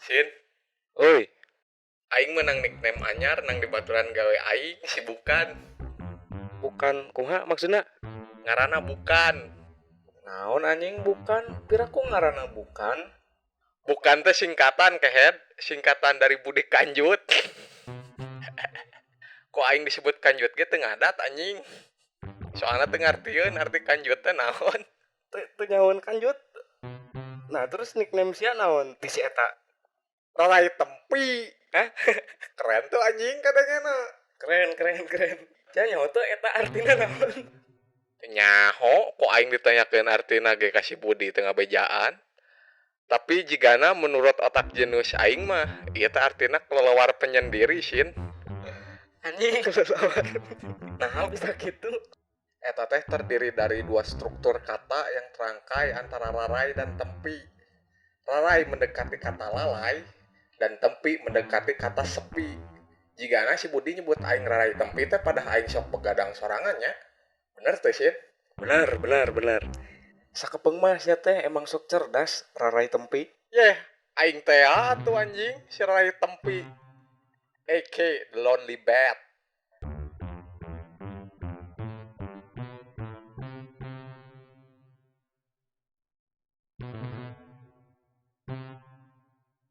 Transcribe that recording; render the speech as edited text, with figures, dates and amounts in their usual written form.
Sin, Oi, aing menang nickname anyar nang di baturan gawe aing si bukan. bukan kumaha maksudna? Ngaranna bukan. Naon anjing bukan? Piraku ngaranna bukan? Bukan teh singkatan kehead, singkatan dari Budi Kanjut. Kok aing disebut Kanjut ge teu ngadat anjing. Soalnya teu ngartieun arti Kanjut teh naon. Teu nyahoan kanjut. Nah, terus nickname sia naon? Ti si eta. Lalai tempi. Hah? Keren tuh anjing katanya na. Keren. Jan nyaho teu eta artina naon? Nyaho, kok aing ditanyakeun artina ge kasih Budi tengah bejaan. Tapi jigana menurut otak jenis aing mah, ieu teh artina kelelawar penyendiri sin. Anjing kelelawar. Nah, bisa gitu. Eta teh terdiri dari dua struktur kata yang terangkai antara rarai dan tempi. Rarai mendekati kata lalai dan tempi mendekati kata sepi. Jigana si Budi nyebut aing rarai tempi teh pada aing sok begadang sorangannya. Bener teh sin? Benar. Sakepeung mah sia teh emang sok cerdas, rarai tempi. Yeh, aing teh atuh anjing si rarai tempi. AK The Lonely Bat.